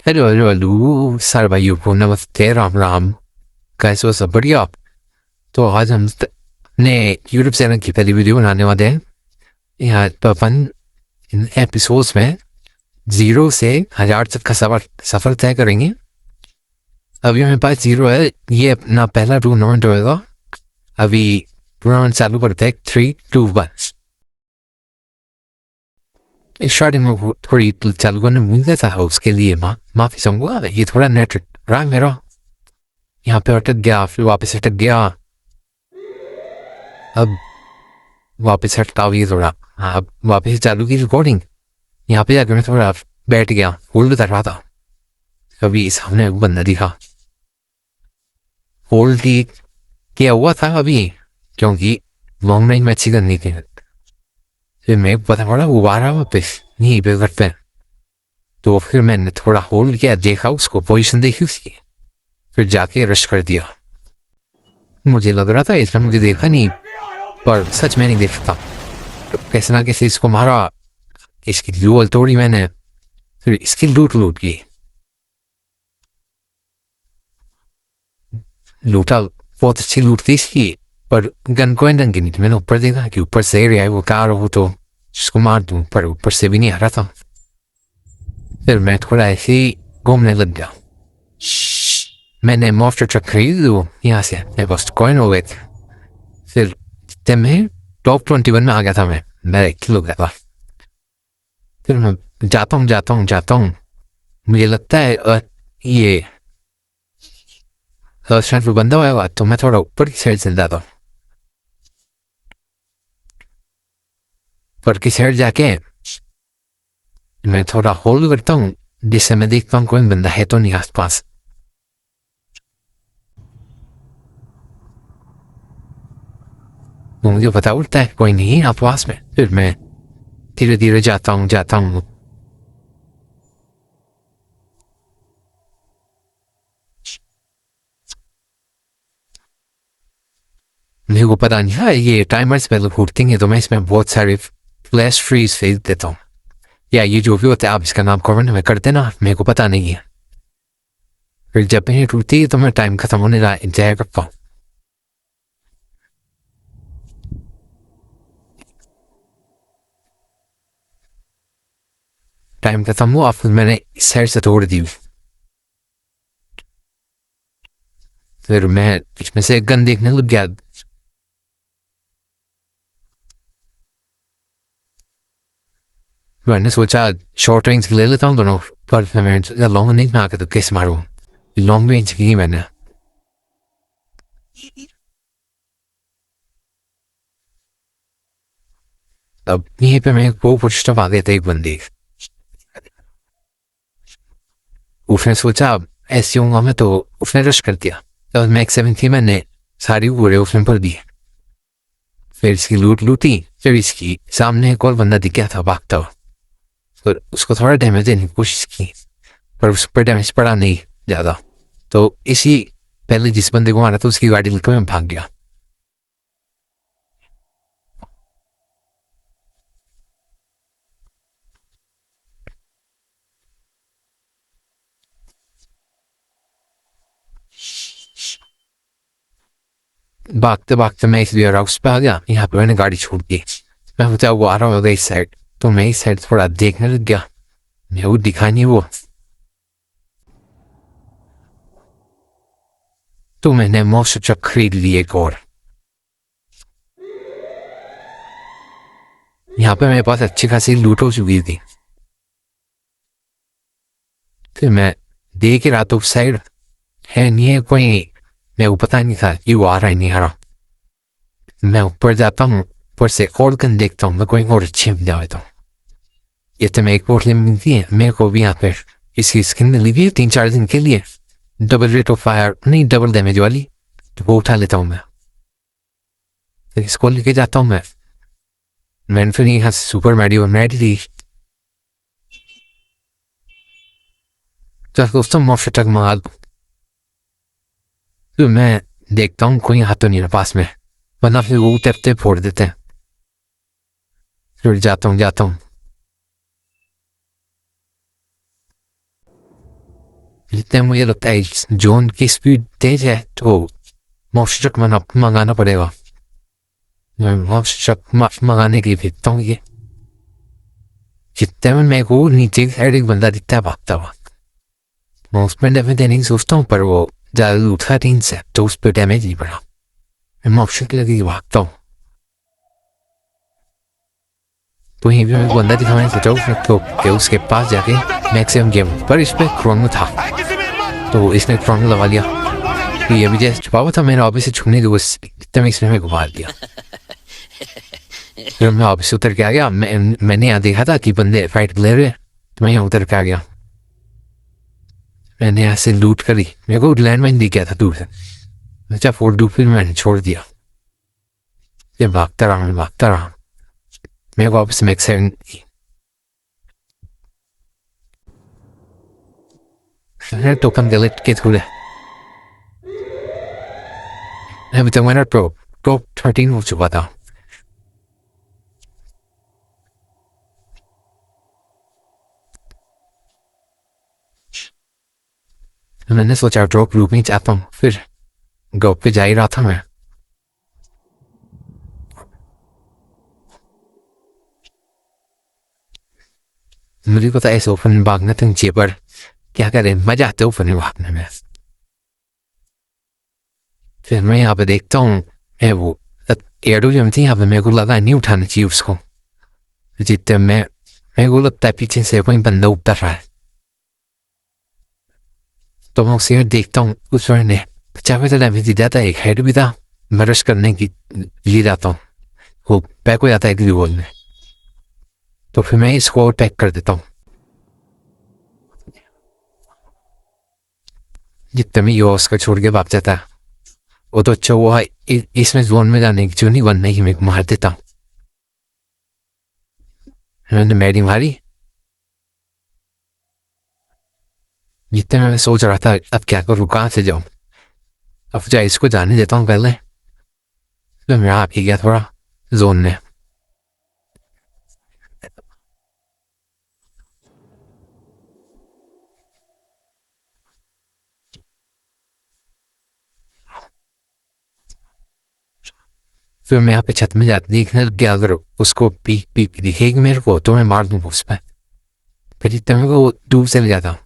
Hello hello hello सारे भाइयों को नमस्ते राम राम। कैसे हो सब बढ़िया। तो आज हम अपने यूट्यूब चैनल की पहली वीडियो बनाने वाले हैं। यहाँ पर अपन इन एपिसोड्स में 0 से 1000 तक का सफ़र तय करेंगे। अभी हमारे पास 0 है, ये अपना पहला टूर्नामेंट होगा। अभी टूर्नामेंट चालू करते हैं 3, 2, 1। स्टार्टिंग में थोड़ी चालू करने भूल गया था, उसके लिए माफ़ी चाहूँगा। ये थोड़ा नेट रहा मेरा, यहाँ पे अटक गया, फिर वापस अटक गया। अब वापस हटका हुई थोड़ा। हाँ, अब वापस चालू की रिकॉर्डिंग। यहाँ पे जाकर मैं थोड़ा बैठ गया, होल्ड कर रहा था। अभी सामने एक बंदा दिखा, होल्ड की क्या हुआ था अभी, क्योंकि लॉन्ग रेंज में अच्छी करनी थी। फिर मैं पता पड़ा वो आ रहा वापस यहीं पे करते हैं। तो फिर मैंने थोड़ा होल्ड किया, देखा उसको, पोजीशन देखी उसकी, फिर जाके रश कर दिया। मुझे लग रहा था इसने मुझे देखा नहीं, पर सच में नहीं देख सकता। तो कैसे ना कैसे इसको मारा, इसकी लूल तोड़ी मैंने, फिर इसकी लूट की। लूटा, बहुत अच्छी लूट थी इसकी, पर गन को ढंग की नहीं थी। मैंने ऊपर देखा कि ऊपर से एरिया है, वो कार हो तो जिसको मार दूं, पर ऊपर से भी नहीं आ रहा था। फिर मैं थोड़ा ऐसे ही घूमने लग गया। मैंने मॉन्स्टर ट्रक खरीद लो यहाँ से, मेरे पास कॉइन हो गए थे। फिर जब मैं टॉप 21 में आ गया था, मैं 1 किलो गया था। फिर मैं जाता हूँ। मुझे लगता है ये शायद वो बंदा हुआ, तो मैं थोड़ा ऊपर की साइड चल जाता हूँ। ऊपर की साइड जाके मैं थोड़ा होल्ड करता हूँ, जिससे मैं देखता हूँ कोई बंदा है तो नहीं आस पास। मुझे पता उड़ता है कोई नहीं आप पास में। फिर मैं धीरे धीरे जाता हूँ। मेरे को पता नहीं है ये टाइमर्स पहले फूटती हैं, तो मैं इसमें बहुत सारे फ्लैश फ्रीज फेंक देता हूँ, या ये जो भी होता है आप इसका नाम कमेंट में कर देना, मेरे को पता नहीं है। फिर जब मेरी टूटती है तो मैं टाइम खत्म होने का इंतजार करता हूँ। टाइम खत्म हुआ, फिर मैंने इस साइड से तोड़ दी। फिर मैं इसमें से एक गन देखने लग गया। मैंने सोचा शॉर्ट रेंज ले लेता हूँ दोनों, पर मैं लॉन्ग रेंज में आकर तो कैसे मारूँ। लॉन्ग रेंज की मैंने। अब यहीं पे मैं वो पुष्टअप आ गए थे एक बंदी। उसने सोचा ऐसे होगा मैं, तो उसने रश कर दिया। तो मैक्स 7 थी, मैंने सारी पूरे उसने भर दी। फिर इसकी लूट लूटी। फिर इसकी सामने एक और बंदा दिख गया था भागता हुआ, फिर उसको थोड़ा डैमेज देने की कोशिश की, पर उस पर डैमेज पड़ा नहीं ज़्यादा। तो इसी पहले जिस बंदे को मारा था उसकी गाड़ी लेकर मैं भाग गया। भागते भागते मैं इस वेयर हाउस पे आ गया। यहाँ पे मैंने गाड़ी छोड़ दी। मैं सोचा वो आ रहा होगा इस साइड, तो मैं इस साइड थोड़ा देखने लग गया। मैं वो दिखा नहीं वो, तो मैंने मॉन्स्टर ट्रक खरीद ली एक और। यहाँ पे मेरे पास अच्छी खासी लूट हो चुकी थी। फिर मैं देख रहा तो उस साइड है नहीं है कोई। मेरे को पता नहीं था कि वो आ रहा है नहीं आ रहा। मैं ऊपर जाता हूँ, ऊपर से और गन देखता हूँ, मैं कोई और अच्छी मिल जाए तो। ये तो मैं एक बोतल मिलती है मेरे को भी यहाँ पे। इसकी स्किन मिली भी है 3-4 दिन के लिए, डबल रेट ऑफ फायर नहीं, डबल डैमेज वाली। तो वो उठा लेता हूँ मैं, फिर इसको लेके जाता हूँ मैं। मैंने फिर यहाँ से सुपर मैडियो मैडी ली। तो दोस्तों मुफ्त तक माल। फिर मैं देखता हूँ कोई हाथ तो नहीं है पास में, वरना फिर वो उतरते फोड़ देते हैं। फिर जाता हूँ जितने मुझे लगता है जोन की स्पीड तेज है तो मॉन्स्टर ट्रक मंगाना पड़ेगा। मैं मॉन्स्टर ट्रक मंगाने के लिए भेजता हूँ ये। जितने में मेरे को नीचे की साइड एक बंदा दिखता है भागता हुआ, मैं उस पर डैमेज देने की सोचता हूँ पर वो ज़्यादा उठा 3 से तो उस पर डैमेज नहीं पड़ा। मैं मॉन्स्टर के लगे भागता हूँ तो यहीं भी मैं बंदा दिखाने सोचा उसने तो उसके पास जाके मैक्सिमम गेम पर इस पर क्रोनो था तो इसने क्रोनो लगा लिया। तो ये भी जैसे छुपा हुआ था मैंने ऑफिस से छूने की कोशिश की, इतने में इसने हमें घुमा दिया। फिर मैं ऑफिस से उतर के आ गया। मैंने यहाँ देखा था कि बंदे फाइट ले रहे, तो मैं यहाँ उतर के आ गया। मैंने यहाँ से लूट करी, मेरे को लैंड माइन दिख गया था दूर से। अच्छा फोर डू फिर मैंने छोड़ दिया। ये भागता रहा मेरे को ऑफिस में एक्साइटमेंट टोकन डिलीट के थ्रू अभी तक मैंने टॉप 13 हो चुका था। मैंने सोचा ड्रॉप ग्रुप में जाता हूँ, फिर गप पे जा ही रहा था मैं। मुझे पता है ऐसे ओपन भागना तो चाहिए पर क्या करें, मजा आता है ओपन भागने में। फिर मैं यहाँ पे देखता हूँ मैं वो एयरडो जो थी यहाँ पे, मेरे को लगा नहीं उठाना चाहिए उसको। जितने मेरे को लगता है पीछे से कोई बंदा उतर रहा है तो मैं उसे देखता हूँ। उस ने 50 डैमेज दिया था, एक हेड भी था। मैं रश करने की लिए जाता हूँ, वो पैक हो जाता है एक रिवॉल्व में, तो फिर मैं इसको पैक कर देता हूँ। जितने में यो उसका छोड़ के भाग जाता है वो तो अच्छा हुआ है इसमें जोन में जाने की चुनी बनने की मैं मार देता हूँ। मैंने मैडी मारी। जितने में मैं सोच रहा था अब क्या करूँ, कहाँ से जाऊँ, अब जाए इसको जाने देता हूँ पहले। तो मैं आप ही गया थोड़ा जोन में। फिर मैं यहाँ पे छत में जाते देखने लग गया, अगर उसको पीक पीक दिखेगी मेरे को तो मैं मार दूंगा उस पर। फिर जितने में वो दूर से ले जाता।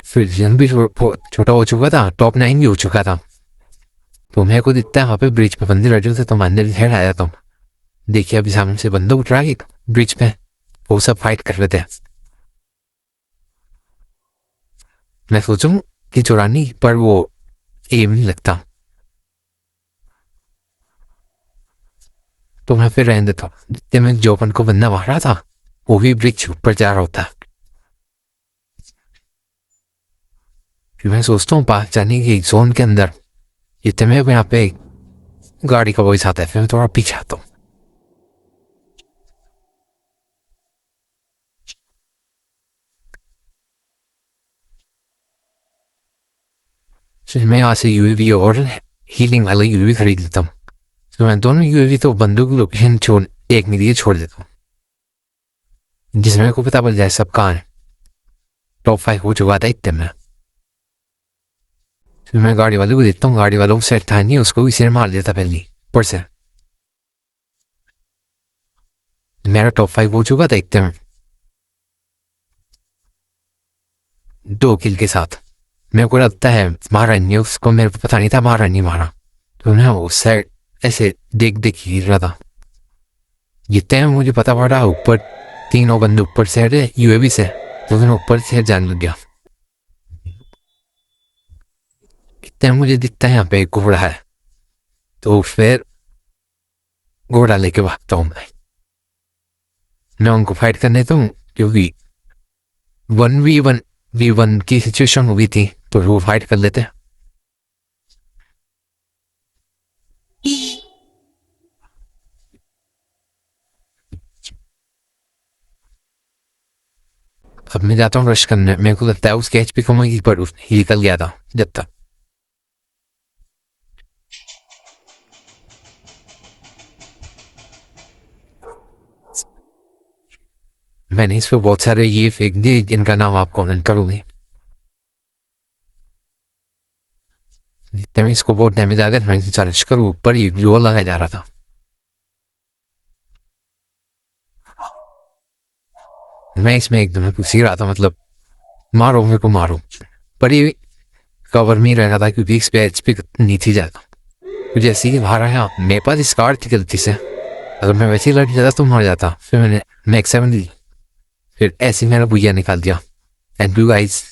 फिर जन भी छोटा हो चुका था, टॉप 9 भी हो चुका था। तो मेरे को दिखता है वहाँ पे ब्रिज पे बंदे बैठे थे तो मैं अंदर हेड आया था। देखिए अभी सामने से बंदा उठ रहा है ब्रिज पे, वो सब फाइट कर रहे थे। मैं सोचूं कि चुरानी पर वो एम नहीं लगता तो मैं फिर रहने देता हूँ। जितने में जो अपन को बंदा मारा था वो भी ब्रिज ऊपर जा रहा होता। फिर मैं सोचता हूँ पास जाने की जोन के अंदर। जितने में यहाँ पे गाड़ी का वॉइस आता है, फिर मैं थोड़ा पीछे आता हूँ। फिर मैं यहाँ से यूएवी और हीलिंग वाला यूएवी खरीद लेता हूँ। तो मैं दोनों यूएवी तो बंदूक लोकेशन छोड़ एक में दिए छोड़ देता हूँ, जिसमें मेरे को पता पड़ जाए सब कहाँ है। टॉप 5 हो चुका था इतने में। फिर मैं गाड़ी वाले को देता हूँ, गाड़ी वालों को सेट था नहीं, उसको भी सिर मार देता पहले ऊपर से। मेरा टॉप 5 हो चुका था इतने में 2 किल के साथ। मेरे को लगता है मारा नहीं उसको, मेरे को पता नहीं था मारा नहीं मारा। तो मैं वो सेट ऐसे देख देख ही रहा था। जितने में मुझे पता पड़ा ऊपर 3 और बंदे ऊपर से हटे यूएवी से, तो मैं ऊपर से जाने लग गया। इतने मुझे दिखता है यहाँ पे एक घोड़ा है, तो फिर घोड़ा लेके भागता हूँ मैं उनको फाइट करने तो क्योंकि 1v1 की सिचुएशन हुई थी तो वो फाइट कर लेते। अब मैं जाता हूँ रश करने, मेरे को लगता है उसके एचपी कम होगी पर ही निकल गया था जब तक। मैंने इस पे बहुत सारे ये फेंक दिए जिनका नाम आप कमेंट करोगे। मैं इसको बहुत डैमेज आ गया, मैं चार्ज करूँ ऊपर ही ग्लू लगाया जा रहा था। मैं इसमें एकदम पूछ ही रहा था, मतलब मारो मेरे को मारो, पर ये कवर में रहना था क्योंकि इस पे एचपी नीचे जाता। तो जैसे ही बाहर आया मेरे पास स्कार थी गलती से, अगर मैं वैसे ही लड़ जाता तो मर जाता। फिर मैंने मैक्स 7 ली, फिर ऐसे ही मेरा भुइया निकाल दिया। And you guys